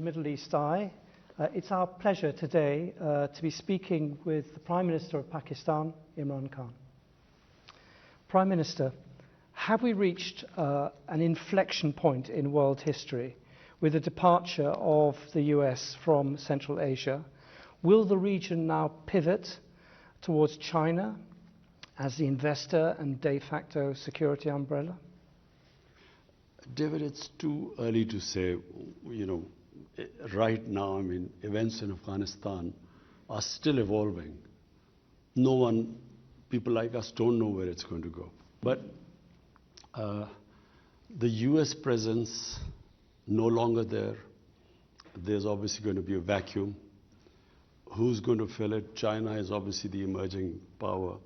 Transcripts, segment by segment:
Middle East Eye. It's our pleasure today to be speaking with the Prime Minister of Pakistan, Imran Khan. Prime Minister, have we reached an inflection point in world history with the departure of the US from Central Asia? Will the region now pivot towards China as the investor and de facto security umbrella? David, it's too early to say. Right now, events in Afghanistan are still evolving. People like us don't know where it's going to go. But the US presence no longer there. There's obviously going to be a vacuum. Who's going to fill it? China is obviously the emerging power.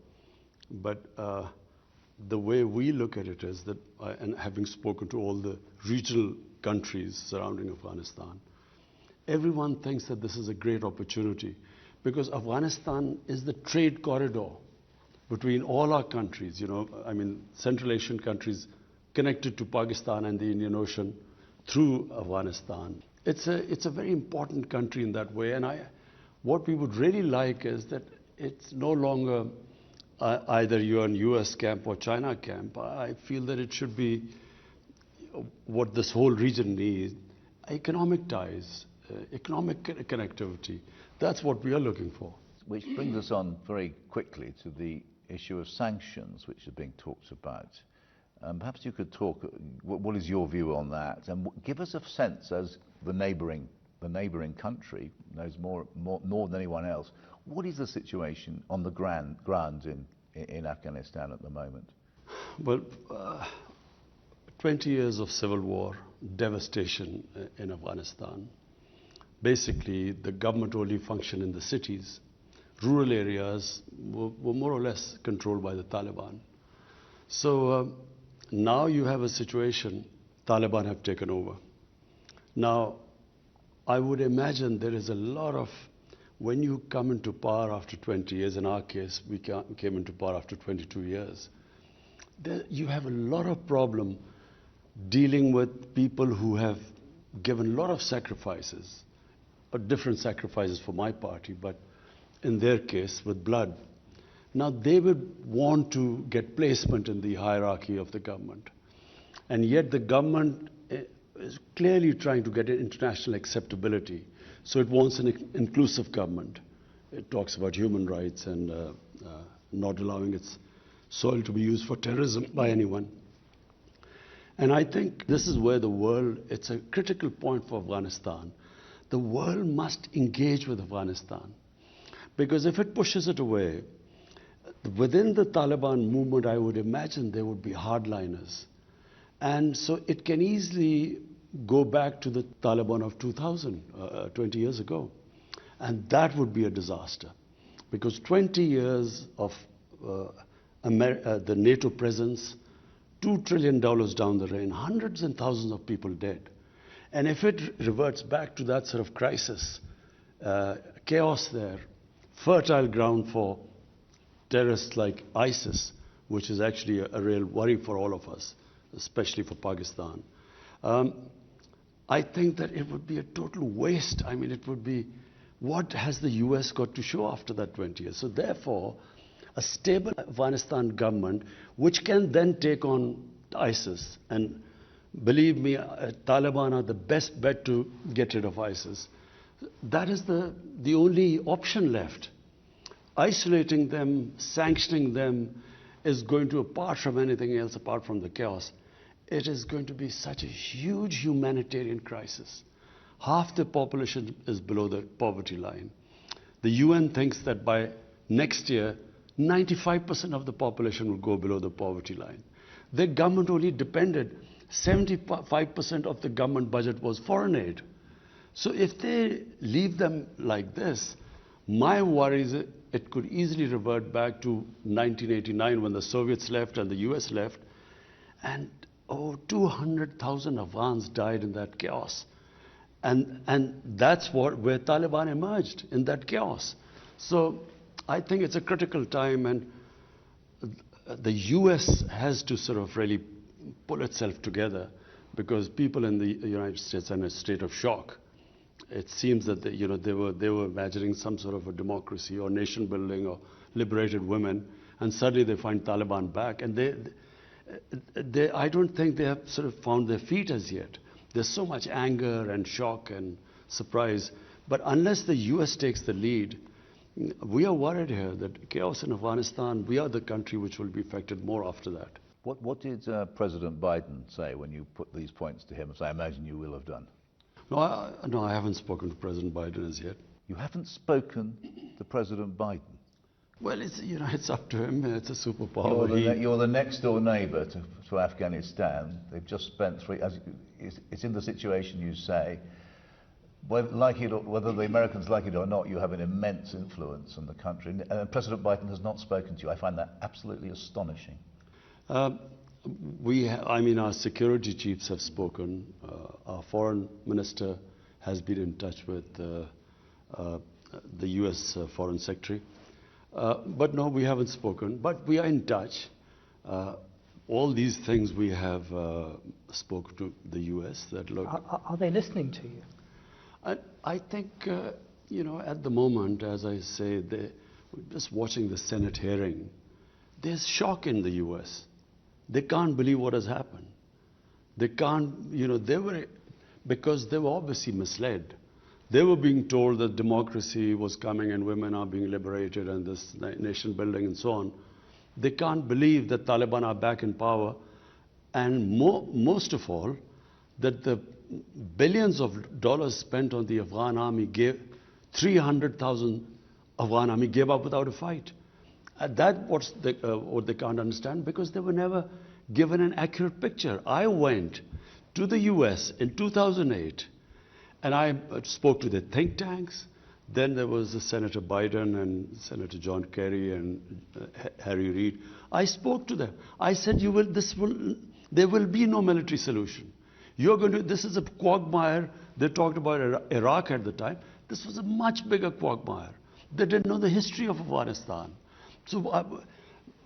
But the way we look at it is that, and having spoken to all the regional countries surrounding Afghanistan, everyone thinks that this is a great opportunity because Afghanistan is the trade corridor between all our countries. Central Asian countries connected to Pakistan and the Indian Ocean through Afghanistan. It's a very important country in that way. And what we would really like is that it's no longer either you're in US camp or China camp. I feel that it should be what this whole region needs: economic ties, economic connectivity. That's what we are looking for. Which brings us on very quickly to the issue of sanctions, which are being talked about. Perhaps you could talk, what is your view on that? And give us a sense, as the neighbouring country knows more than anyone else, what is the situation on the ground in Afghanistan at the moment? Well, 20 years of civil war, devastation in Afghanistan. Basically, the government only functioned in the cities. Rural areas were more or less controlled by the Taliban. So now you have a situation, Taliban have taken over. Now, I would imagine there is a lot of, when you come into power after 20 years, in our case, we came into power after 22 years, you have a lot of problem dealing with people who have given a lot of sacrifices, different sacrifices for my party, but in their case, with blood. Now, they would want to get placement in the hierarchy of the government. And yet the government is clearly trying to get international acceptability. So it wants an inclusive government. It talks about human rights and not allowing its soil to be used for terrorism by anyone. And I think this is where the world, it's a critical point for Afghanistan. The world must engage with Afghanistan. Because if it pushes it away, within the Taliban movement, I would imagine there would be hardliners. And so it can easily go back to the Taliban of 2000, 20 years ago. And that would be a disaster. Because 20 years of the NATO presence, $2 trillion down the drain, hundreds and thousands of people dead. And if it reverts back to that sort of crisis, chaos there, fertile ground for terrorists like ISIS, which is actually a real worry for all of us, especially for Pakistan. I think that it would be a total waste. It would be, what has the US got to show after that 20 years? So therefore, a stable Afghanistan government, which can then take on ISIS, and believe me, Taliban are the best bet to get rid of ISIS. That is the only option left. Isolating them, sanctioning them is going to, apart from anything else, apart from the chaos, it is going to be such a huge humanitarian crisis. Half the population is below the poverty line. The UN thinks that by next year, 95% of the population will go below the poverty line. The government only depended, 75% of the government budget was foreign aid. So if they leave them like this, my worry is it could easily revert back to 1989 when the Soviets left and the US left, and 200,000 Afghans died in that chaos. And that's where Taliban emerged, in that chaos. So I think it's a critical time, and the US has to sort of really pull itself together, because people in the United States are in a state of shock. it seems that they were imagining some sort of a democracy or nation building or liberated women, and suddenly they find Taliban back, and I don't think they have sort of found their feet as yet. There's so much anger and shock and surprise, but unless the US takes the lead, we are worried here that chaos in Afghanistan, we are the country which will be affected more after that. What did President Biden say when you put these points to him, as I imagine you will have done? No, I haven't spoken to President Biden as yet. You haven't spoken to President Biden? Well, it's up to him. It's a superpower. You're the next door neighbour to Afghanistan. They've just spent it's in the situation you say. Whether the Americans like it or not, you have an immense influence on the country. And President Biden has not spoken to you. I find that absolutely astonishing. Our security chiefs have spoken. Our foreign minister has been in touch with the US foreign secretary. But no, we haven't spoken. But we are in touch. All these things we have spoken to the US. That look. Are they listening to you? I think, at the moment, as I say, we're just watching the Senate hearing. There's shock in the US. They can't believe what has happened. They can't, because they were obviously misled. They were being told that democracy was coming and women are being liberated and this nation building and so on. They can't believe that Taliban are back in power, and most of all, that the billions of dollars spent on the Afghan army 300,000 Afghan army gave up without a fight. That's what they can't understand, because they were never given an accurate picture. I went to the US in 2008 and I spoke to the think tanks. Then there was Senator Biden and Senator John Kerry and Harry Reid. I spoke to them. I said, there will be no military solution. This is a quagmire. They talked about Iraq at the time. This was a much bigger quagmire. They didn't know the history of Afghanistan. So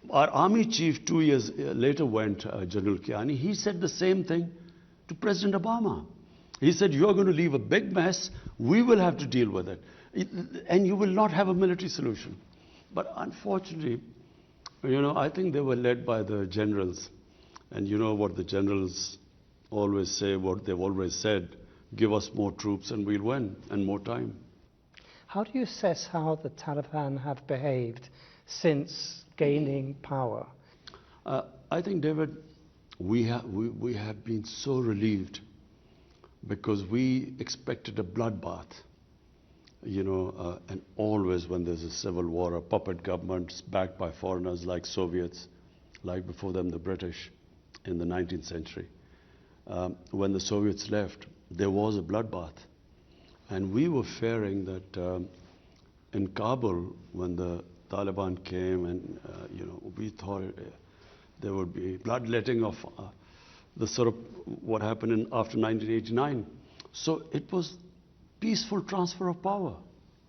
our army chief 2 years later went, General Kiani, he said the same thing to President Obama. He said, you're going to leave a big mess, we will have to deal with it, and you will not have a military solution. But unfortunately, I think they were led by the generals. And you know what the generals always say, what they've always said, give us more troops and we'll win, and more time. How do you assess how the Taliban have behaved since gaining power? I think, David, we have been so relieved, because we expected a bloodbath, and always when there's a civil war, a puppet government backed by foreigners like Soviets, like before them the British in the 19th century. When the Soviets left, there was a bloodbath. And we were fearing that in Kabul, when the Taliban came, and we thought there would be bloodletting of the sort of what happened after 1989. So it was peaceful transfer of power.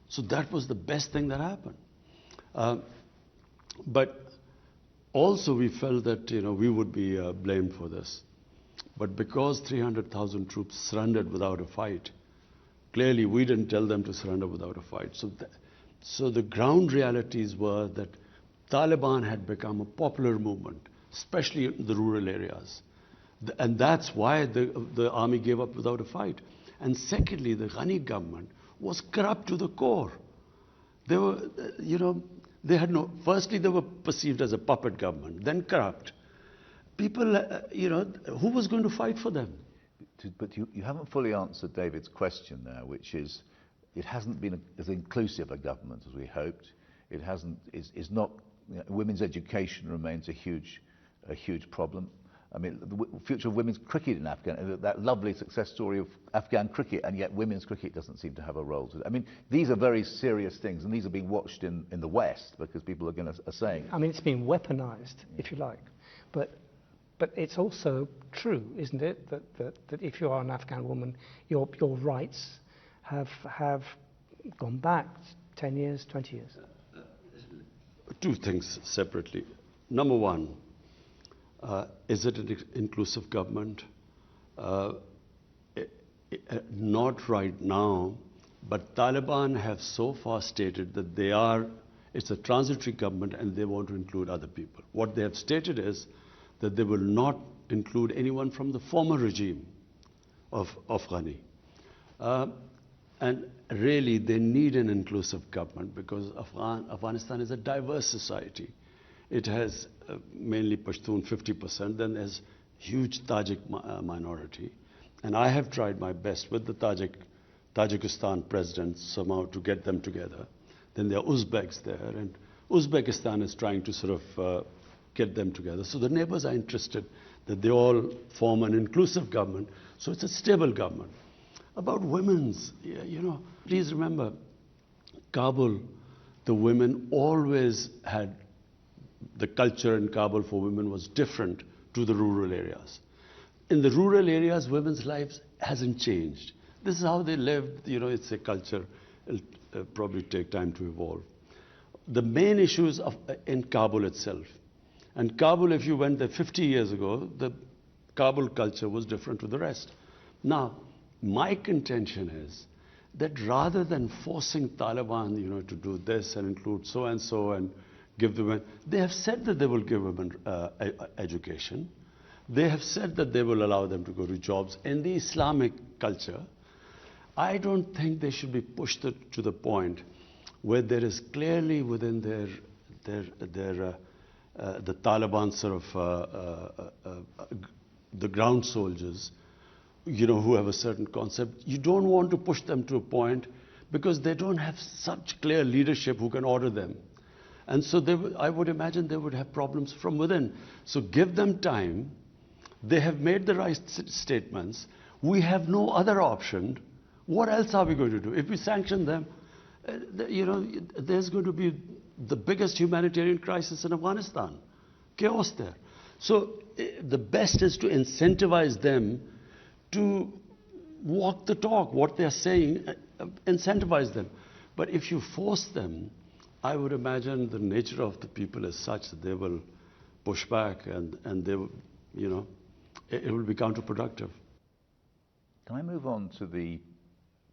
So that was the best thing that happened. But also we felt that we would be blamed for this. But because 300,000 troops surrendered without a fight, clearly we didn't tell them to surrender without a fight. So the ground realities were that Taliban had become a popular movement, especially in the rural areas. And that's why the army gave up without a fight. And secondly, the Ghani government was corrupt to the core. They were, firstly they were perceived as a puppet government, then corrupt. People, who was going to fight for them? But you haven't fully answered David's question there, which is, it hasn't been as inclusive a government as we hoped. It hasn't. Is not. Women's education remains a huge problem. I mean, the future of women's cricket in Afghanistan, that lovely success story of Afghan cricket, and yet women's cricket doesn't seem to have a role to it. I mean, these are very serious things, and these are being watched in the West, because people are saying. I mean, it's been weaponized, if you like, but it's also true, isn't it, that if you are an Afghan woman, your rights have gone back 10 years, 20 years? Two things separately. Number one, is it an inclusive government? Not right now, But Taliban have so far stated that it's a transitory government and they want to include other people. What they have stated is that they will not include anyone from the former regime of Ghani. And really, they need an inclusive government because Afghanistan is a diverse society. It has mainly Pashtun, 50%, then there's huge Tajik minority. And I have tried my best with the Tajikistan president somehow to get them together. Then there are Uzbeks there, and Uzbekistan is trying to sort of get them together. So the neighbors are interested that they all form an inclusive government, so it's a stable government. About women's, please remember, Kabul, the women always had, the culture in Kabul for women was different to the rural areas. In the rural areas, women's lives hasn't changed. This is how they lived, it's a culture. It'll probably take time to evolve. The main issues in Kabul itself. And Kabul, if you went there 50 years ago, the Kabul culture was different to the rest. Now, my contention is that rather than forcing Taliban, to do this and include so and give them, they have said that they will give women education. They have said that they will allow them to go to jobs. In the Islamic culture, I don't think they should be pushed to the point where there is clearly within the Taliban sort of the ground soldiers, who have a certain concept. You don't want to push them to a point because they don't have such clear leadership who can order them. And so I would imagine they would have problems from within. So give them time. They have made the right statements. We have no other option. What else are we going to do? If we sanction them, there's going to be the biggest humanitarian crisis in Afghanistan. Chaos there. So the best is to incentivize them to walk the talk, what they're saying, incentivize them. But if you force them, I would imagine the nature of the people is such that they will push back and they will, it will be counterproductive. Can I move on to the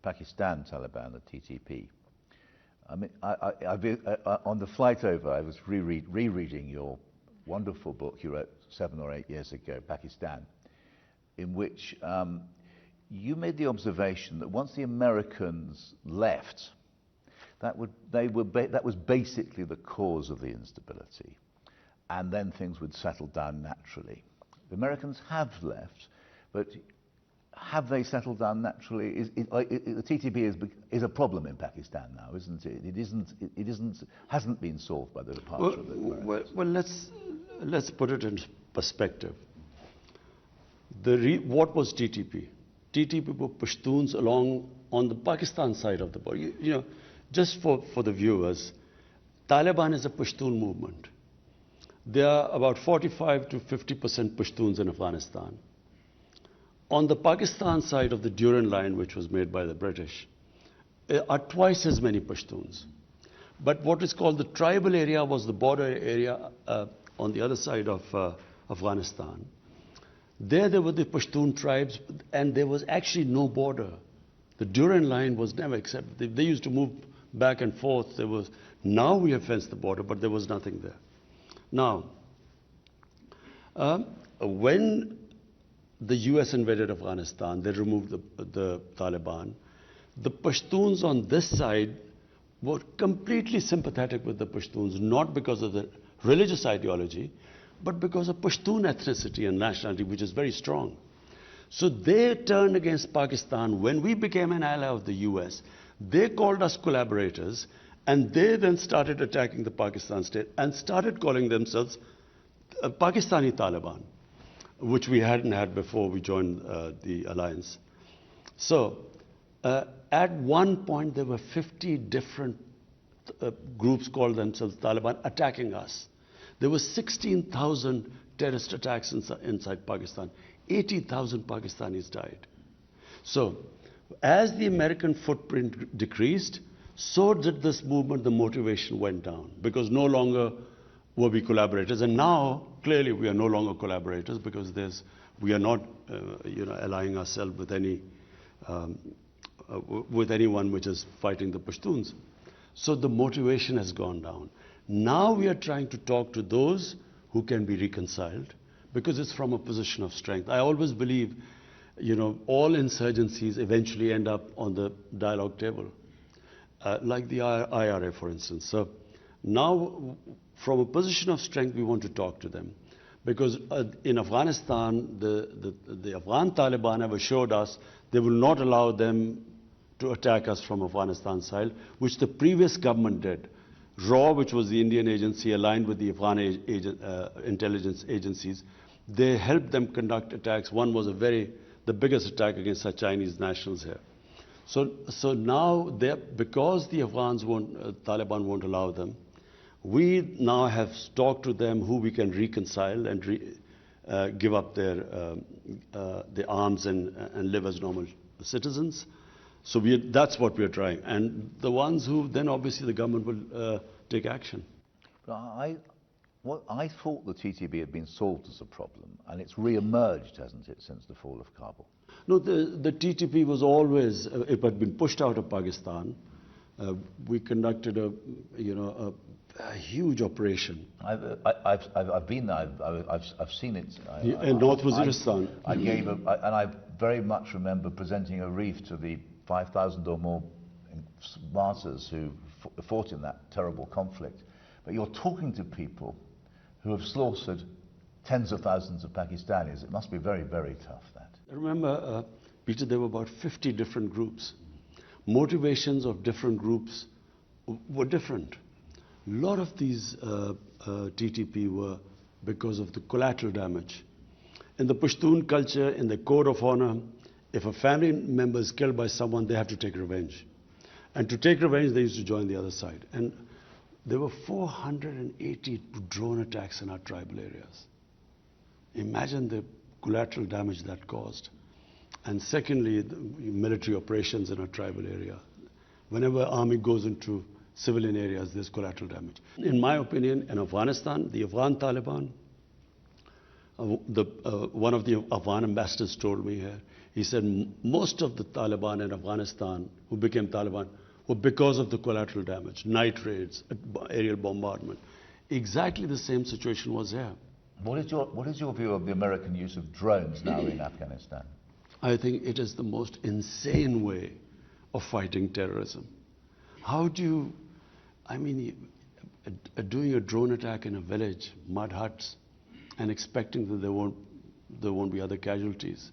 Pakistan Taliban, the TTP? I mean, on the flight over, I was rereading your wonderful book you wrote 7 or 8 years ago, Pakistan, in which you made the observation that once the Americans left, that was basically the cause of the instability, and then things would settle down naturally. The Americans have left, but have they settled down naturally? The TTP is a problem in Pakistan now, isn't it? It hasn't been solved by the departure of the Americans. Well, let's put it in perspective. What was TTP? TTP were Pashtuns along on the Pakistan side of the border. Just for the viewers, Taliban is a Pashtun movement. There are about 45 to 50% Pashtuns in Afghanistan. On the Pakistan side of the Durand Line, which was made by the British, are twice as many Pashtuns. But what is called the tribal area was the border area on the other side of Afghanistan. There were the Pashtun tribes, and there was actually no border. The Durand Line was never accepted. They used to move back and forth. Now we have fenced the border, but there was nothing there. Now, when the US invaded Afghanistan, they removed the Taliban. The Pashtuns on this side were completely sympathetic with the Pashtuns, not because of the religious ideology, but because of Pashtun ethnicity and nationality, which is very strong. So they turned against Pakistan. When we became an ally of the US, they called us collaborators, and they then started attacking the Pakistan state and started calling themselves Pakistani Taliban, which we hadn't had before we joined the alliance. So at one point, there were 50 different groups called themselves Taliban attacking us. There were 16,000 terrorist attacks inside Pakistan. 80,000 Pakistanis died. So as the American footprint decreased, so did this movement. The motivation went down because no longer were we collaborators. And now, clearly, we are no longer collaborators because we are not allying ourselves with any with anyone which is fighting the Pashtuns. So the motivation has gone down. Now we are trying to talk to those who can be reconciled, because it's from a position of strength. I always believe, all insurgencies eventually end up on the dialogue table, like the IRA, for instance. So now, from a position of strength, we want to talk to them. Because in Afghanistan, the Afghan Taliban have assured us they will not allow them to attack us from Afghanistan side, which the previous government did. RAW, which was the Indian agency aligned with the Afghan intelligence agencies, they helped them conduct attacks. One was the biggest attack against our Chinese nationals here. So now, because the Taliban won't allow them, we now have talked to them who we can reconcile and give up their arms and live as normal citizens. So that's what we're trying. And the ones who, then obviously the government will take action. But I thought the TTP had been solved as a problem, and it's re-emerged, hasn't it, since the fall of Kabul? No, the TTP was always, it had been pushed out of Pakistan. We conducted a huge operation. I've been there. I've seen it. In North Waziristan. And I very much remember presenting a wreath to the 5,000 or more martyrs who fought in that terrible conflict. But you're talking to people who have slaughtered tens of thousands of Pakistanis. It must be very, very tough, that. Remember, Peter, there were about 50 different groups. Motivations of different groups were different. A lot of these TTP were because of the collateral damage. In the Pashtun culture, in the code of honor, if a family member is killed by someone, they have to take revenge. And to take revenge, they used to join the other side. And there were 480 drone attacks in our tribal areas. Imagine the collateral damage that caused. And secondly, the military operations in our tribal area. Whenever army goes into civilian areas, there's collateral damage. In my opinion, in Afghanistan, the Afghan Taliban, one of the Afghan ambassadors told me here, he said most of the Taliban in Afghanistan who became Taliban were because of the collateral damage, night raids, aerial bombardment. Exactly the same situation was here. What is your view of the American use of drones now in Afghanistan? I think it is the most insane way of fighting terrorism. How do you, doing a drone attack in a village, mud huts, and expecting that there won't be other casualties.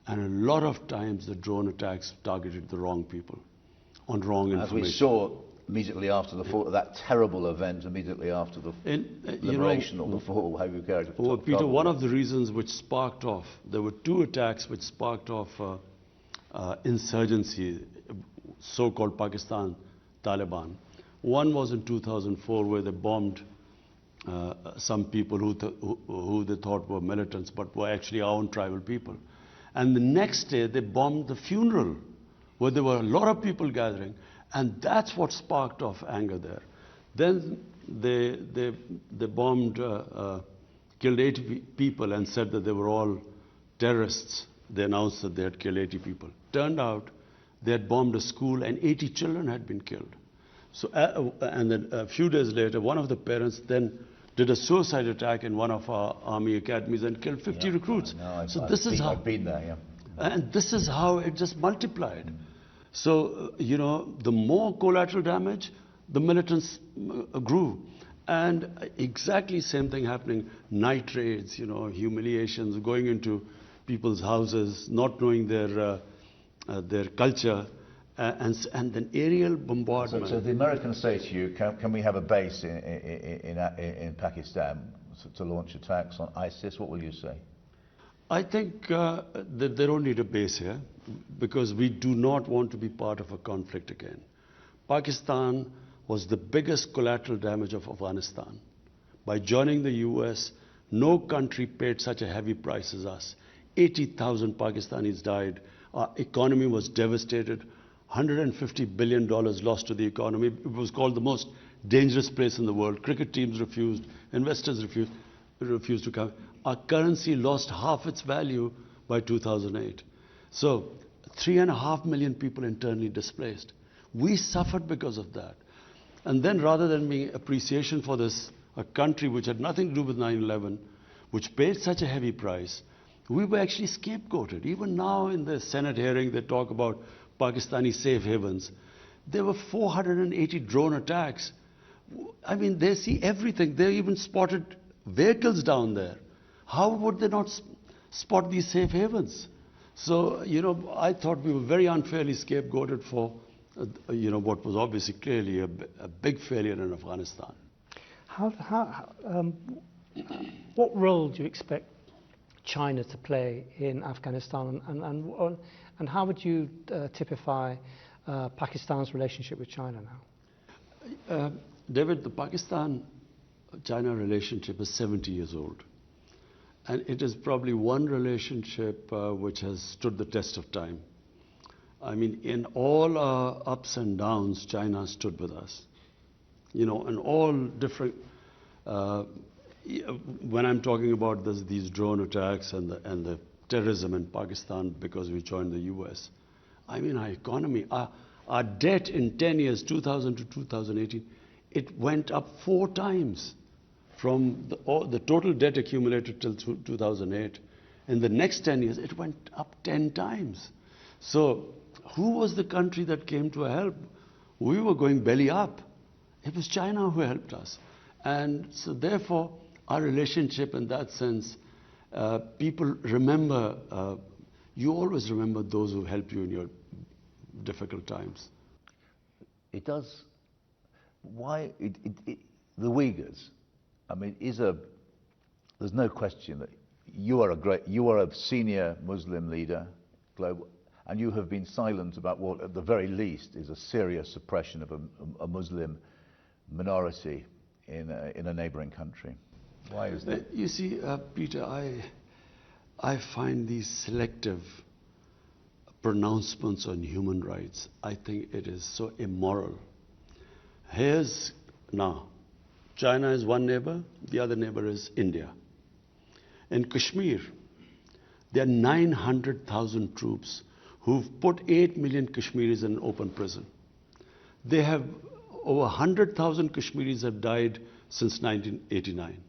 And a lot of times the drone attacks targeted the wrong people on wrong information. As we saw immediately after the fall, that terrible event, immediately after the liberation or the fall, how you carried it. Well, Peter, one of the reasons which sparked off, there were two attacks which sparked off insurgency, so-called Pakistan Taliban. One was in 2004 where they bombed some people who they thought were militants but were actually our own tribal people. And the next day they bombed the funeral where there were a lot of people gathering, and that's what sparked off anger there. Then they bombed, killed 80 people and said that they were all terrorists. They announced that they had killed 80 people. Turned out they had bombed a school and 80 children had been killed. So, and then a few days later, one of the parents then did a suicide attack in one of our army academies and killed 50 recruits. So this is how I've been there, yeah. And this is how it just multiplied. So, the more collateral damage, the militants grew. And exactly same thing happening, night raids, humiliations, going into people's houses, not knowing their culture, and then aerial bombardment. So the Americans say to you, can we have a base in Pakistan to launch attacks on ISIS? What will you say? I think that they don't need a base here because we do not want to be part of a conflict again. Pakistan was the biggest collateral damage of Afghanistan. By joining the US, no country paid such a heavy price as us. 80,000 Pakistanis died. Our economy was devastated. $150 billion lost to the economy. It was called the most dangerous place in the world. Cricket teams refused. Investors refused to come. Our currency lost half its value by 2008. So 3.5 million people internally displaced. We suffered because of that. And then rather than being appreciation for this, a country which had nothing to do with 9/11, which paid such a heavy price, we were actually scapegoated. Even now in the Senate hearing, they talk about Pakistani safe havens. There were 480 drone attacks. I mean, they see everything. They even spotted vehicles down there. How would they not spot these safe havens? So, I thought we were very unfairly scapegoated for, what was obviously clearly a big failure in Afghanistan. What role do you expect China to play in Afghanistan, and how would you typify Pakistan's relationship with China now? David, the Pakistan-China relationship is 70 years old. And it is probably one relationship which has stood the test of time. I mean, in all our ups and downs, China stood with us. In all different, when I'm talking about these drone attacks and the terrorism in Pakistan because we joined the US, I mean, our economy, our debt in 10 years, 2000 to 2018, it went up 4 times from the total debt accumulated till 2008. In the next 10 years, it went up 10 times. So who was the country that came to our help? We were going belly up. It was China who helped us. And so therefore, our relationship in that sense, people remember, you always remember those who helped you in your difficult times. It does. Why the Uyghurs? I mean, there's no question that you are a senior Muslim leader, global, and you have been silent about what, at the very least, is a serious suppression of a Muslim minority in a neighboring country. Why is that? You see, Peter, I find these selective pronouncements on human rights, I think it is so immoral. Now, China is one neighbor, the other neighbor is India. In Kashmir, there are 900,000 troops who've put 8 million Kashmiris in an open prison. They have over 100,000 Kashmiris have died since 1989.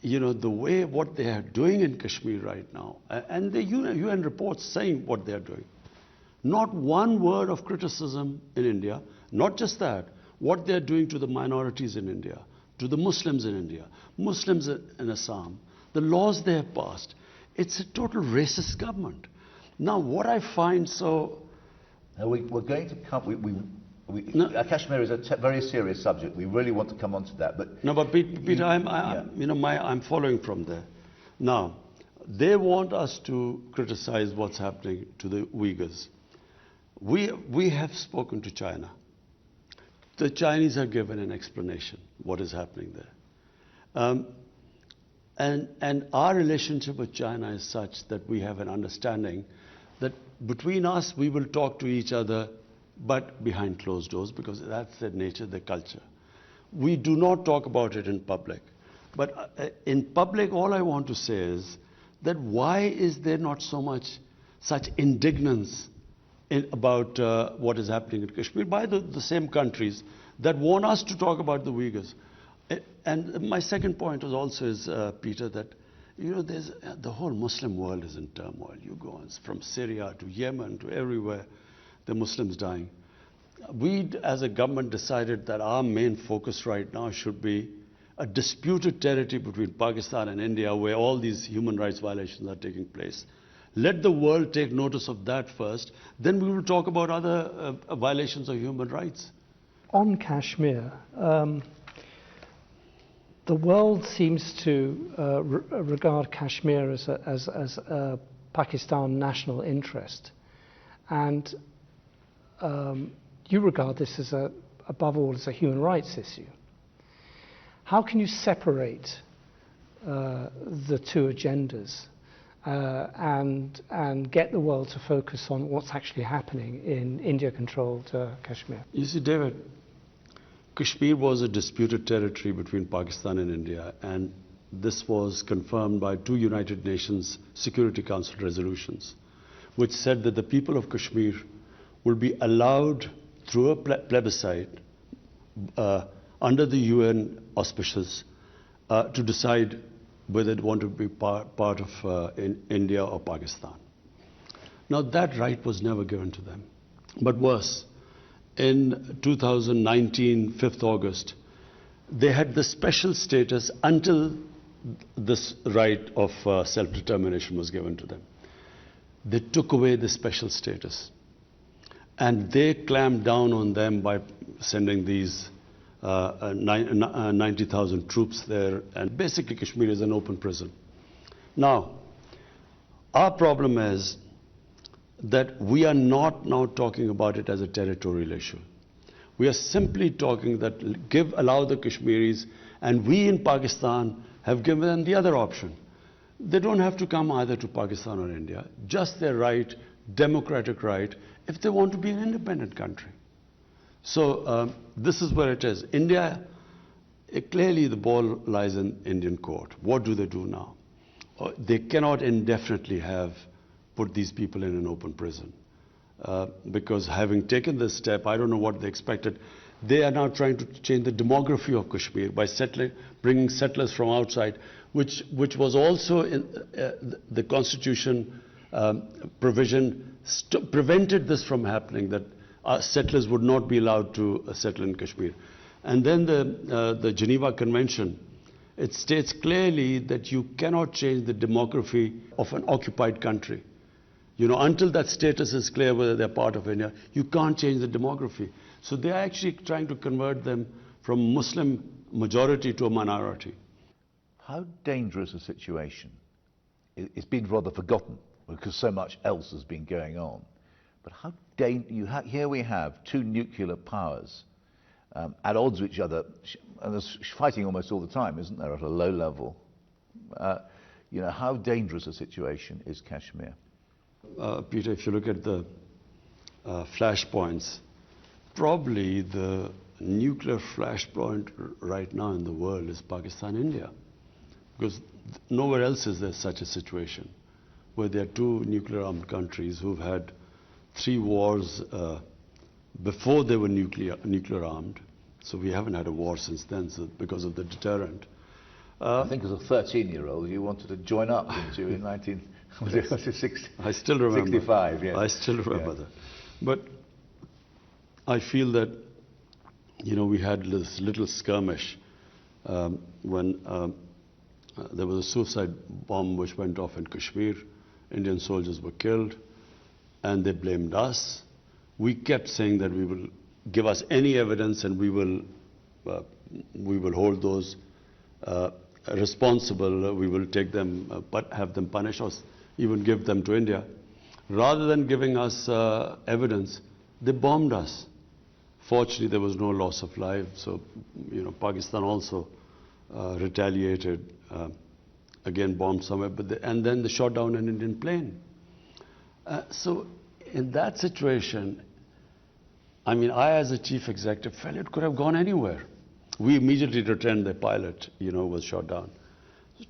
The way what they are doing in Kashmir right now, and the UN reports saying what they are doing. Not one word of criticism in India, not just that, what they are doing to the minorities in India, to the Muslims in India, Muslims in Assam, the laws they have passed. It's a total racist government. Now, what I find so... Now we're going to come... Kashmir is a very serious subject. We really want to come on to that. But no, but Peter, I'm following from there. Now, they want us to criticize what's happening to the Uyghurs. We have spoken to China. The Chinese have given an explanation what is happening there. And our relationship with China is such that we have an understanding that between us we will talk to each other, but behind closed doors, because that's their nature, their culture. We do not talk about it in public. But in public, all I want to say is that why is there not such indignance about what is happening in Kashmir by the same countries that want us to talk about the Uyghurs? And my second point is Peter, that there's the whole Muslim world is in turmoil. You go on from Syria to Yemen to everywhere, the Muslims dying. We, as a government, decided that our main focus right now should be a disputed territory between Pakistan and India, where all these human rights violations are taking place. Let the world take notice of that first, then we will talk about other violations of human rights. On Kashmir, the world seems to regard Kashmir as a Pakistan national interest, and you regard this as above all as a human rights issue. How can you separate the two agendas and get the world to focus on what's actually happening in India-controlled Kashmir? You see, David, Kashmir was a disputed territory between Pakistan and India, and this was confirmed by 2 United Nations Security Council resolutions. which said that the people of Kashmir will be allowed through a plebiscite under the UN auspices to decide whether they want to be part of India or Pakistan. Now that right was never given to them. But worse, in 2019, 5th August, they had the special status until this right of self-determination was given to them. They took away the special status. And they clamped down on them by sending these 90,000 troops there. And basically Kashmir is an open prison. Now, our problem is that we are not now talking about it as a territorial issue. We are simply talking that allow the Kashmiris, and we in Pakistan have given them the other option. They don't have to come either to Pakistan or India, just their right, democratic right, if they want to be an independent country. So this is where it is. India, clearly the ball lies in Indian court. What do they do now? They cannot indefinitely have put these people in an open prison. Because having taken this step, I don't know what they expected. They are now trying to change the demography of Kashmir by bringing settlers from outside, which was also in the constitution provision prevented this from happening, that settlers would not be allowed to settle in Kashmir. And then the Geneva Convention, it states clearly that you cannot change the demography of an occupied country. You know, until that status is clear whether they're part of India, you can't change the demography. So they are actually trying to convert them from Muslim majority to a minority. How dangerous a situation? It's been rather forgotten because so much else has been going on. But how here we have two nuclear powers at odds with each other, and there's fighting almost all the time, isn't there, at a low level? You know, how dangerous a situation is Kashmir? Peter, if you look at the flashpoints, probably the nuclear flashpoint right now in the world is Pakistan, India. Because nowhere else is there such a situation where there are two nuclear armed countries who've had 3 wars before they were nuclear armed. So we haven't had a war since then because of the deterrent. I think as a 13-year-old you wanted to join up, didn't you, in 1960? I still remember. 65, yes. I still remember that. But I feel that, you know, we had this little skirmish when there was a suicide bomb which went off in Kashmir. Indian soldiers were killed, and they blamed us. We kept saying that we will give us any evidence and we will hold those responsible. We will take them, but have them punished or even give them to India. Rather than giving us evidence, they bombed us. Fortunately, there was no loss of life. So, you know, Pakistan also retaliated, again bombed somewhere, and then they shot down an Indian plane. So in that situation, I mean, I as a chief executive felt it could have gone anywhere. We immediately returned the pilot, you know, was shot down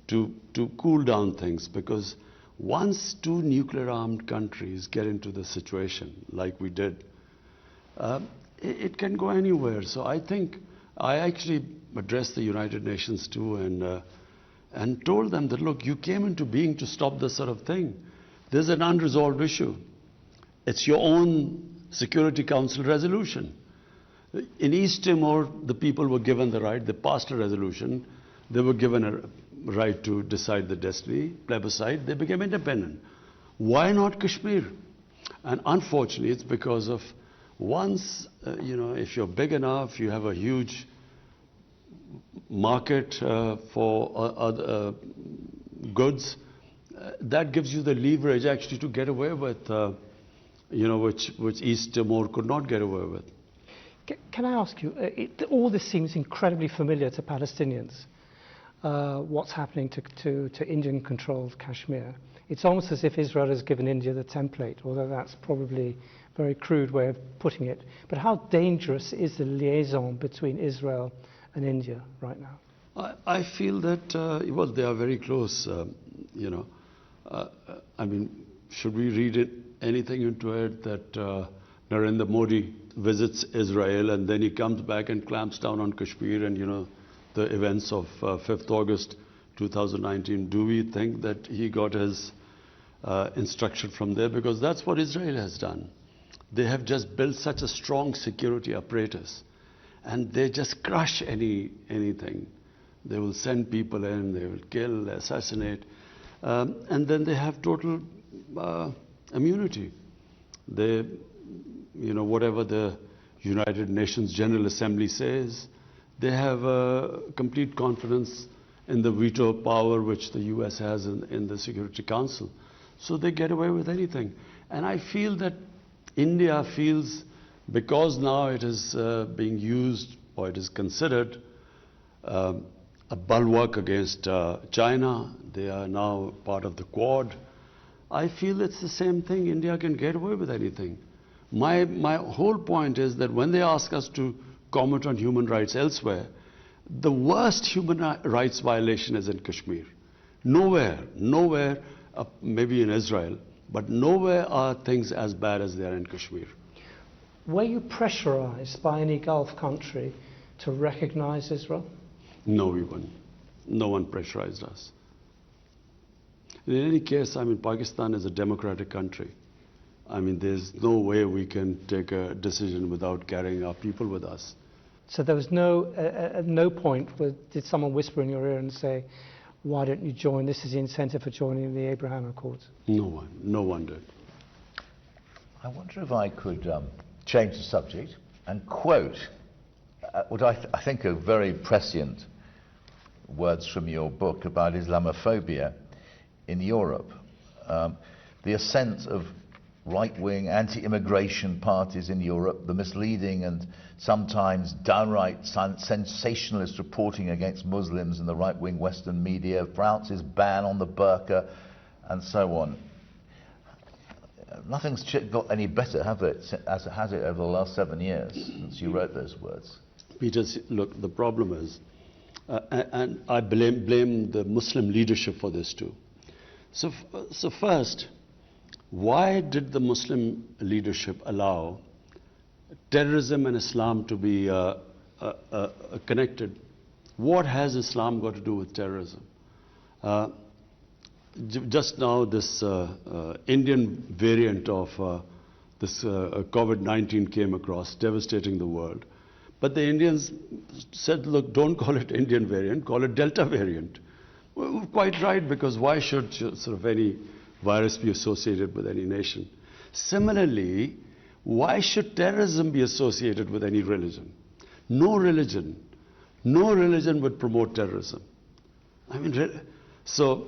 to cool down things, because once 2 nuclear armed countries get into the situation like we did, it can go anywhere. So I think I actually addressed the United Nations too and told them that, look, you came into being to stop this sort of thing. There's an unresolved issue. It's your own Security Council resolution. In East Timor, the people were given the right. They passed a resolution. They were given a right to decide the destiny, plebiscite. They became independent. Why not Kashmir? And unfortunately, it's because of once, you know, if you're big enough, you have a huge market for other goods, that gives you the leverage actually to get away with, you know, which East Timor could not get away with. Can I ask you, all this seems incredibly familiar to Palestinians, what's happening to Indian-controlled Kashmir. It's almost as if Israel has given India the template, although that's probably a very crude way of putting it. But how dangerous is the liaison between Israel and India right now? I feel that, well, they are very close, you know. I mean, should we read it anything into it that Narendra Modi visits Israel and then he comes back and clamps down on Kashmir and, the events of 5th August 2019. Do we think that he got his instruction from there? Because that's what Israel has done. They have just built such a strong security apparatus and they just crush anything. They will send people in, they will kill, assassinate, and then they have total immunity. They, whatever the United Nations General Assembly says, they have complete confidence in the veto power which the US has in the Security Council. So they get away with anything. And I feel that India feels, because now it is being used, or it is considered a bulwark against China, they are now part of the Quad. I feel it's the same thing. India can get away with anything. My whole point is that when they ask us to comment on human rights elsewhere, the worst human rights violation is in Kashmir. Nowhere, maybe in Israel, but nowhere are things as bad as they are in Kashmir. Were you pressurized by any Gulf country to recognize Israel? No, we weren't. No one pressurized us. In any case, Pakistan is a democratic country. There's no way we can take a decision without carrying our people with us. So there was at no point did someone whisper in your ear and say, why don't you join? This is the incentive for joining the Abraham Accords. No one did. I wonder if I could change the subject and quote what I think are very prescient words from your book about Islamophobia in Europe. The ascent of right-wing anti-immigration parties in Europe, the misleading and sometimes downright sensationalist reporting against Muslims in the right-wing Western media, France's ban on the burqa, and so on. Nothing's got any better, has it over the last 7 years since you wrote those words? Peter, look, the problem is, and I blame the Muslim leadership for this too. So first, why did the Muslim leadership allow terrorism and Islam to be connected? What has Islam got to do with terrorism? Just now, this Indian variant of this COVID-19 came across, devastating the world. But the Indians said, look, don't call it Indian variant, call it Delta variant. Well, quite right, because why should sort of any virus be associated with any nation? Similarly, why should terrorism be associated with any religion? No religion would promote terrorism. So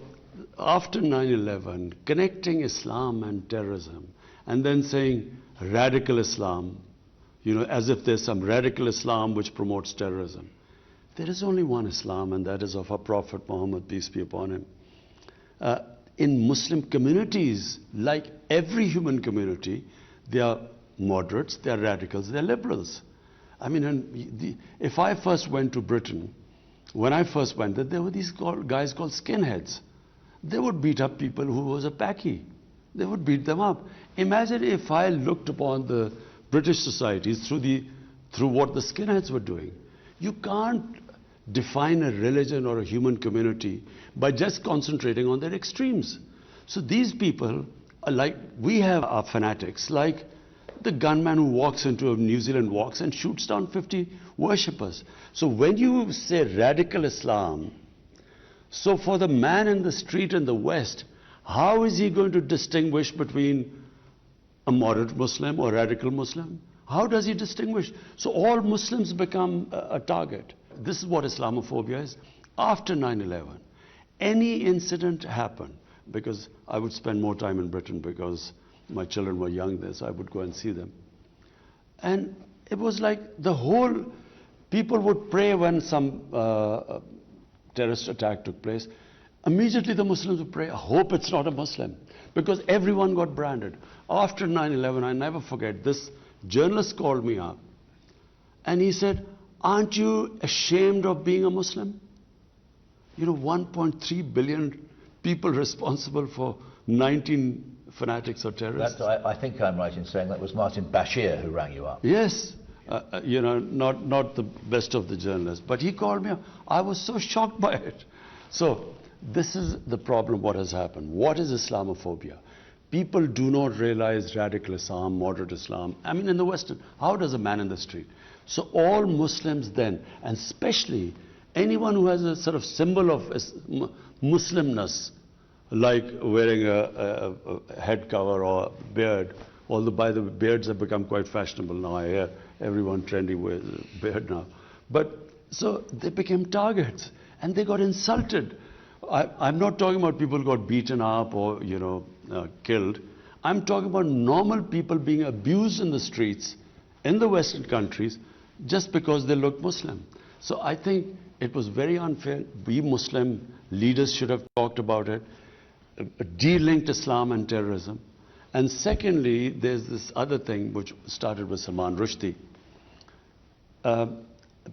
after 9/11, connecting Islam and terrorism, and then saying radical Islam, as if there's some radical Islam which promotes terrorism. There is only one Islam, and that is of our Prophet Muhammad, peace be upon him. In Muslim communities, like every human community, they are moderates, they are radicals, they are liberals. If I first went to Britain, when I first went there were these guys called skinheads. They would beat up people who was a Paki. They would beat them up. Imagine if I looked upon the British societies through what the skinheads were doing. You can't define a religion or a human community by just concentrating on their extremes. So these people are like, we have our fanatics, like the gunman who walks into New Zealand walks and shoots down 50 worshippers. So when you say radical Islam, so for the man in the street in the West, how is he going to distinguish between a moderate Muslim or radical Muslim? How does he distinguish? So all Muslims become a target. This is what Islamophobia is. After 9/11, any incident happened, because I would spend more time in Britain because my children were young there, so I would go and see them. And it was like people would pray when some terrorist attack took place. Immediately the Muslims would pray, I hope it's not a Muslim, because everyone got branded. After 9/11, I never forget, this journalist called me up and he said, aren't you ashamed of being a Muslim? 1.3 billion people responsible for fanatics or terrorists. I think I'm right in saying that was Martin Bashir who rang you up. Yes, you know, not the best of the journalists, but he called me up. I was so shocked by it. So this is the problem, what has happened. What is Islamophobia? People do not realize radical Islam, moderate Islam. I mean, in the Western, how does a man in the street? So all Muslims then, and especially anyone who has a sort of symbol of Muslimness, like wearing a head cover or a beard, although by the way, beards have become quite fashionable now. I hear everyone trendy wears a beard now. But so they became targets and they got insulted. I'm not talking about people who got beaten up or, you know, killed. I'm talking about normal people being abused in the streets in the Western countries just because they look Muslim. So I think it was very unfair. We Muslim leaders should have talked about it, de-linked Islam and terrorism. And secondly, there's this other thing which started with Salman Rushdie.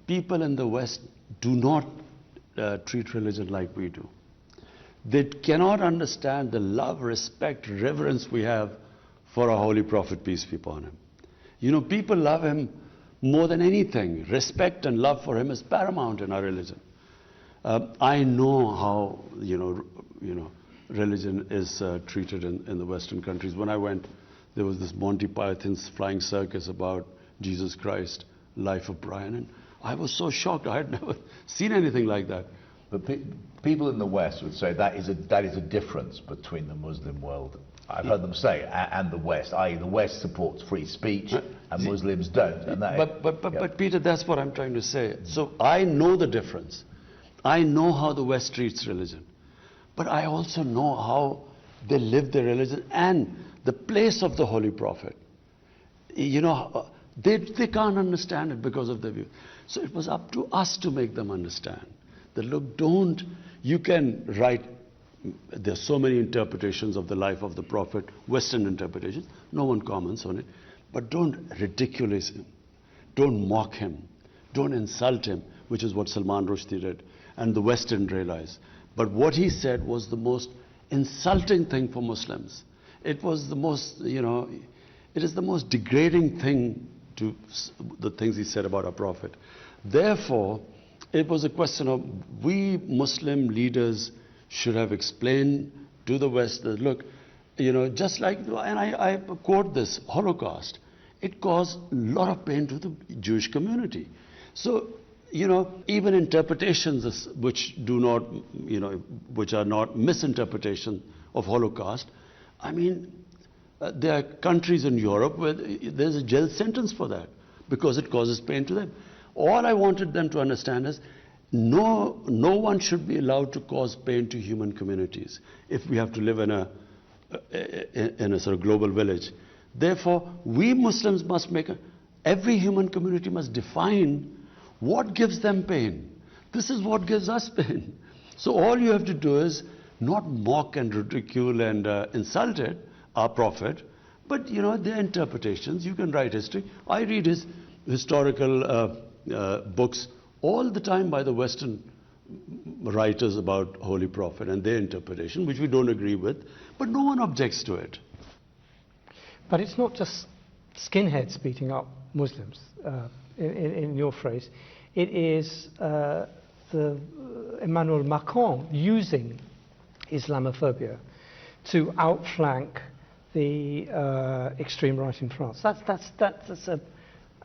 People in the West do not treat religion like we do. They cannot understand the love, respect, reverence we have for our Holy Prophet, peace be upon him. You know, people love him more than anything. Respect and love for him is paramount in our religion. I know how, you know, religion is treated in the Western countries. When I went, there was this Monty Python's flying circus about Jesus Christ, Life of Brian, and I was so shocked. I had never seen anything like that. But people in the West would say that is a difference between the Muslim world, I've heard them say, and the West, i.e. the West supports free speech and Muslims don't. And that but Peter, that's what I'm trying to say. So I know the difference. I know how the West treats religion. But I also know how they live their religion and the place of the Holy Prophet. You know, they can't understand it because of their view. So it was up to us to make them understand. That look, you can write, there's so many interpretations of the life of the Prophet, Western interpretations, no one comments on it, but don't ridiculous him, don't mock him, don't insult him, which is what Salman Rushdie did, and the West didn't realize. But what he said was the most insulting thing for Muslims. It was the most, you know, it is the most degrading thing to the things he said about our Prophet. Therefore, it was a question of we Muslim leaders should have explained to the West that, look, you know, just like, and I quote this, Holocaust, it caused a lot of pain to the Jewish community. So, you know, even interpretations which do not, you know, which are not misinterpretation of Holocaust, I mean, there are countries in Europe where there's a jail sentence for that because it causes pain to them. All I wanted them to understand is no one should be allowed to cause pain to human communities if we have to live in a sort of global village. Therefore, we Muslims must every human community must define what gives them pain. This is what gives us pain. So all you have to do is not mock and ridicule and insult it, our Prophet, but you know, their interpretations. You can write history. I read his historical books all the time by the Western writers about Holy Prophet and their interpretation, which we don't agree with, but no one objects to it. But it's not just skinheads beating up Muslims, in your phrase. It is Emmanuel Macron using Islamophobia to outflank the extreme right in France. That's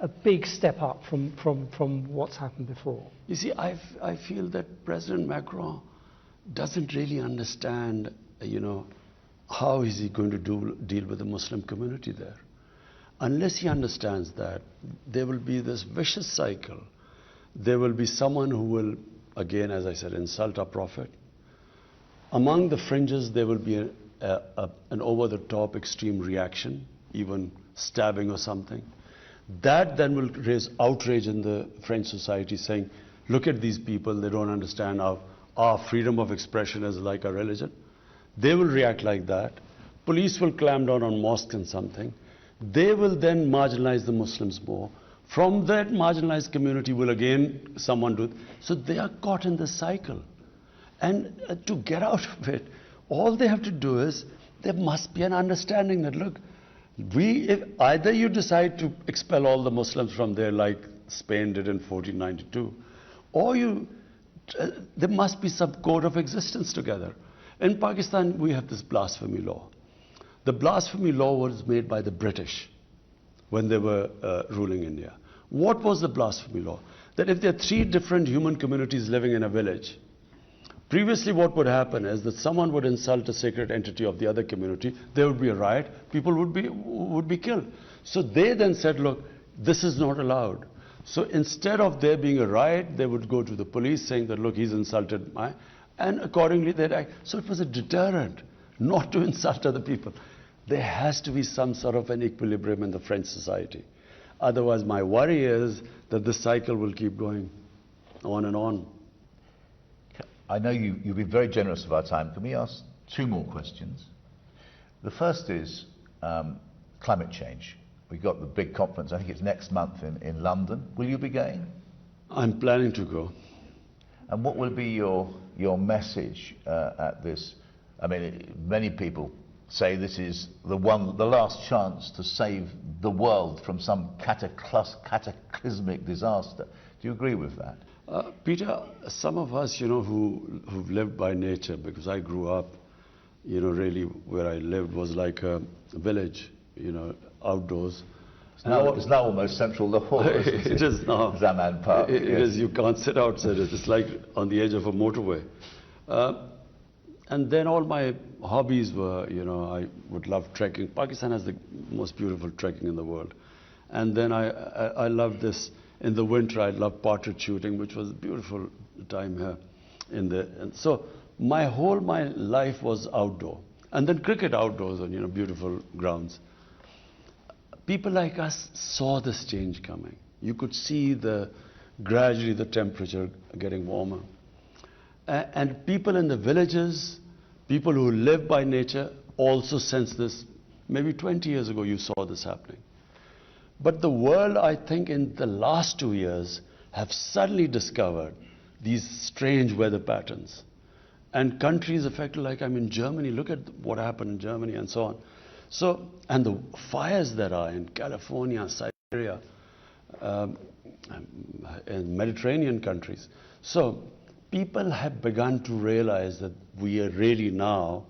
a big step up from what's happened before. You see, I feel that President Macron doesn't really understand, you know, how is he going to deal with the Muslim community there. Unless he understands that, there will be this vicious cycle. There will be someone who will, again, as I said, insult our Prophet. Among the fringes, there will be an over-the-top extreme reaction, even stabbing or something. That then will raise outrage in the French society, saying, look at these people, they don't understand our freedom of expression is like our religion. They will react like that. Police will clamp down on mosques and something. They will then marginalize the Muslims more. From that marginalized community will again someone do it. So they are caught in this cycle. And to get out of it, all they have to do is there must be an understanding that, look, if either you decide to expel all the Muslims from there like Spain did in 1492, or there must be some code of existence together. In Pakistan, we have this blasphemy law. The blasphemy law was made by the British when they were ruling India. What was the blasphemy law? That if there are 3 different human communities living in a village, previously what would happen is that someone would insult a sacred entity of the other community, there would be a riot, people would be killed. So they then said, look, this is not allowed. So instead of there being a riot, they would go to the police saying that, look, he's insulted my, and accordingly they'd act. So it was a deterrent not to insult other people. There has to be some sort of an equilibrium in the French society. Otherwise, my worry is that this cycle will keep going on and on. I know you've been very generous of our time. Can we ask 2 more questions? The first is climate change. We've got the big conference, I think it's next month in London. Will you be going? I'm planning to go. And what will be your message at this? I mean, many people say this is the last chance to save the world from some cataclysmic disaster. Do you agree with that? Peter, some of us, who've lived by nature, because I grew up, really where I lived was like a village, outdoors. It's now almost central Lahore. It is now. Zaman Park. It is. You can't sit outside. It's like on the edge of a motorway. And then all my hobbies were, I would love trekking. Pakistan has the most beautiful trekking in the world. And then I loved this. In the winter, I loved partridge shooting, which was a beautiful time here. And so my life was outdoor. And then cricket outdoors on, beautiful grounds. People like us saw this change coming. You could see gradually the temperature getting warmer. And people in the villages, people who live by nature, also sense this. Maybe 20 years ago you saw this happening. But the world, I think, in the last 2 years, have suddenly discovered these strange weather patterns. And countries affected, like I'm in Germany, look at what happened in Germany and so on. So, and the fires that are in California, Siberia, in Mediterranean countries. So, people have begun to realize that we are really now,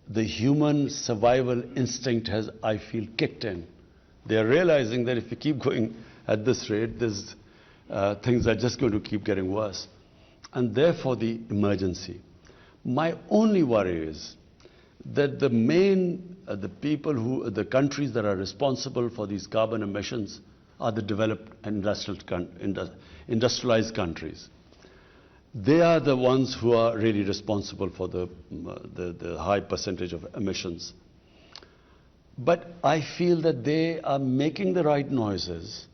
the human survival instinct has, I feel, kicked in. They are realizing that if we keep going at this rate, things are just going to keep getting worse. And therefore the emergency. My only worry is that the countries that are responsible for these carbon emissions are the developed industrialized countries. They are the ones who are really responsible for the high percentage of emissions. But I feel that they are making the right noises,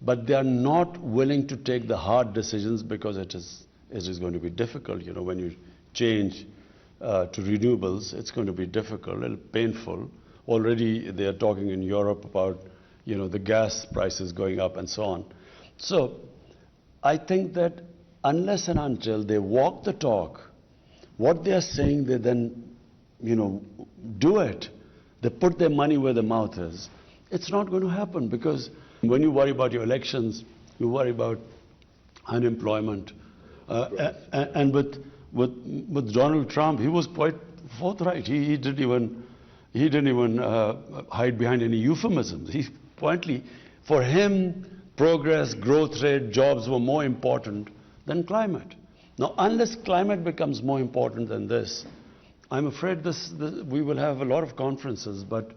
but they are not willing to take the hard decisions because it is going to be difficult. When you change to renewables, it's going to be difficult, a little painful. Already they are talking in Europe about, the gas prices going up and so on. So I think that unless and until they walk the talk, what they are saying, they then, do it. They put their money where their mouth is. It's not going to happen because when you worry about your elections, you worry about unemployment. And with Donald Trump, he was quite forthright. He didn't even hide behind any euphemisms. For him, progress, growth rate, jobs were more important than climate. Now, unless climate becomes more important than this, I'm afraid we will have a lot of conferences, but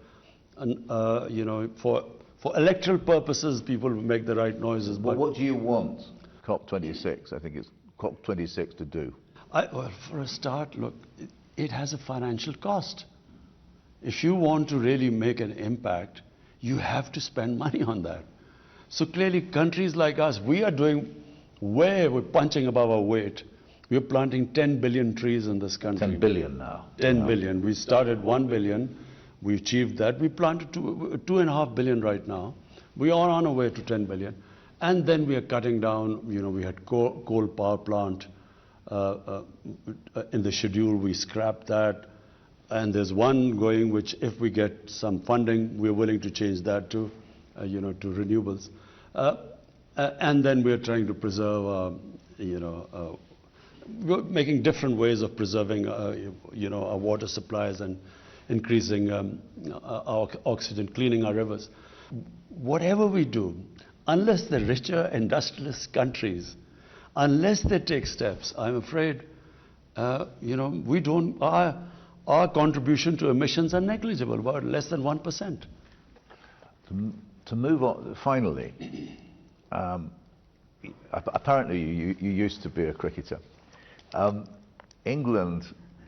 for electoral purposes, people will make the right noises. But what do you want COP26? I think it's COP26 to do. Well, for a start, look, it has a financial cost. If you want to really make an impact, you have to spend money on that. So clearly, countries like us, we're punching above our weight. We're planting 10 billion trees in this country. 10 billion now. 10 billion. We started 1 billion. We achieved that. We planted 2.5 billion right now. We are on our way to 10 billion. And then we are cutting down, we had coal power plant in the schedule. We scrapped that. And there's one going which, if we get some funding, we're willing to change that to, to renewables. And then we're trying to preserve, we're making different ways of preserving, our water supplies and increasing our oxygen, cleaning our rivers. Whatever we do, unless the richer industrialist countries, unless they take steps, I'm afraid, we don't, our contribution to emissions are negligible, about less than 1%. To move on, finally, apparently you used to be a cricketer. England,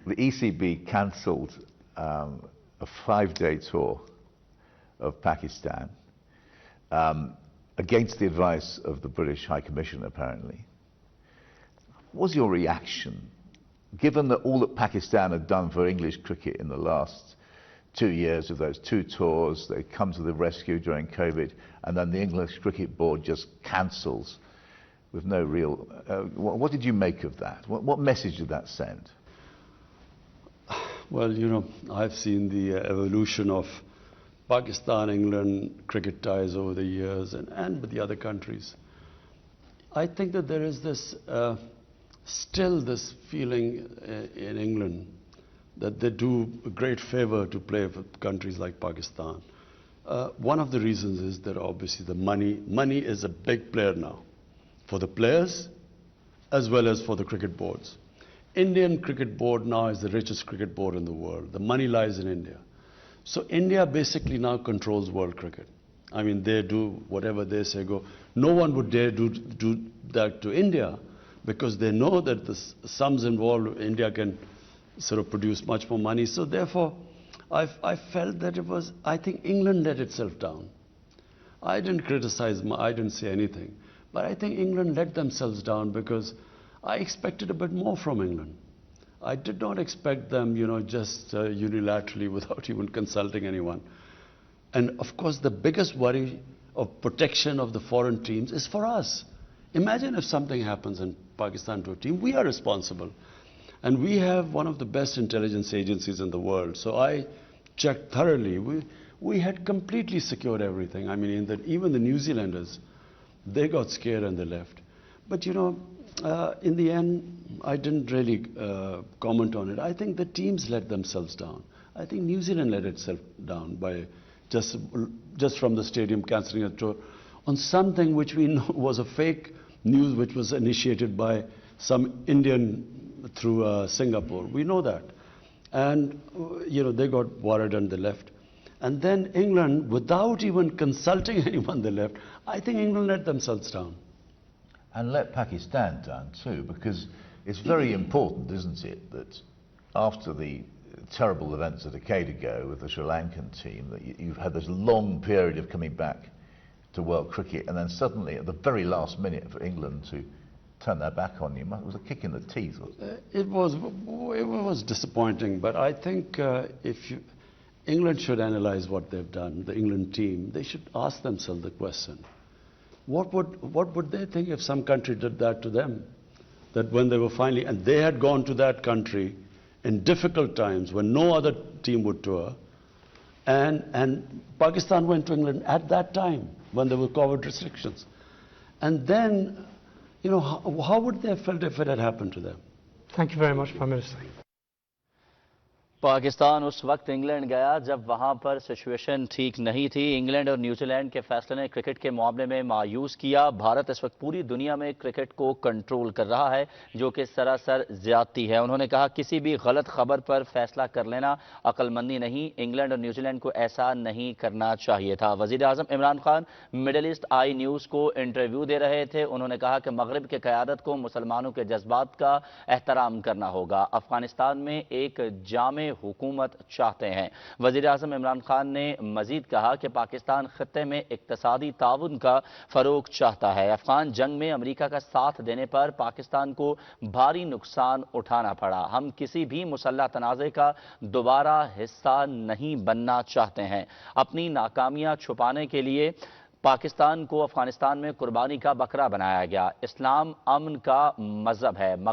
the ECB cancelled a 5-day tour of Pakistan against the advice of the British High Commission, apparently. What was your reaction, given that all that Pakistan had done for English cricket in the last 2 years of those 2 tours, they come to the rescue during COVID, and then the English Cricket Board just cancels with no real... what did you make of that? What message did that send? Well, I've seen the evolution of Pakistan-England cricket ties over the years and with the other countries. I think that there is this, still this feeling in England that they do a great favor to play for countries like Pakistan. One of the reasons is that obviously the money is a big player now, for the players as well as for the cricket boards. Indian cricket board now is the richest cricket board in the world. The money lies in India. So India basically now controls world cricket. I mean, they do whatever they say go. No one would dare do that to India, because they know that the sums involved, India can sort of produce much more money. So therefore, I felt that it was, I think England let itself down. I didn't criticize, I didn't say anything. But I think England let themselves down because I expected a bit more from England. I did not expect them, just unilaterally without even consulting anyone. And of course, the biggest worry of protection of the foreign teams is for us. Imagine if something happens in Pakistan to a team, we are responsible. And we have one of the best intelligence agencies in the world. So I checked thoroughly. We had completely secured everything. I mean, even the New Zealanders, they got scared and they left. But in the end, I didn't really comment on it. I think the teams let themselves down. I think New Zealand let itself down by just from the stadium cancelling a tour on something which we know was a fake news, which was initiated by some Indian through Singapore. We know that. And, they got worried and they left. And then England, without even consulting anyone, they left. I think England let themselves down. And let Pakistan down too, because it's very important, isn't it, that after the terrible events a decade ago with the Sri Lankan team, that you've had this long period of coming back to world cricket, and then suddenly at the very last minute for England to turn their back on you, it was a kick in the teeth. It was disappointing, but I think England should analyze what they've done, the England team. They should ask themselves the question. What would they think if some country did that to them? That when they were finally, and they had gone to that country in difficult times when no other team would tour, and Pakistan went to England at that time when there were COVID restrictions. And then, how would they have felt if it had happened to them? Thank you very much, Prime Minister. Pakistan उस वक्त England गया जब वहां पर situation ठीक नहीं थी। England और न्यूजीलैंड के फैसले ने क्रिकेट के मामले में मायूस किया। भारत इस वक्त पूरी दुनिया में क्रिकेट को कंट्रोल कर रहा है, जो कि सरासर ज्यादती है। उन्होंने कहा किसी भी गलत खबर पर फैसला कर लेना अक्लमंदी नहीं, इंग्लैंड और न्यूजीलैंड को ऐसा नहीं करना चाहिए था। वजीराज़म Imran Khan Middle East Eye news को इंटरव्यू दे रहे थे। उन्होंने कहा कि मगरिब के क़यादत को मुसलमानों के जज्बात का एहतराम करना होगा। अफगानिस्तान में एक जामे हुकूमत चाहते हैं। वज़ीर-ए-आज़म इमरान खान ने मजीद कहा कि पाकिस्तान खित्ते में इक्तिसादी ताउन का फरोग चाहता है। अफगान जंग में अमेरिका का साथ देने पर पाकिस्तान को भारी नुकसान उठाना पड़ा। हम किसी भी मुसल्लह तनाज़े का दोबारा हिस्सा नहीं बनना चाहते हैं। अपनी नाकामियां छुपाने के लिए पाकिस्तान को अफगानिस्तान में कुर्बानी का बकरा बनाया गया। इस्लाम अमन का मजहब है।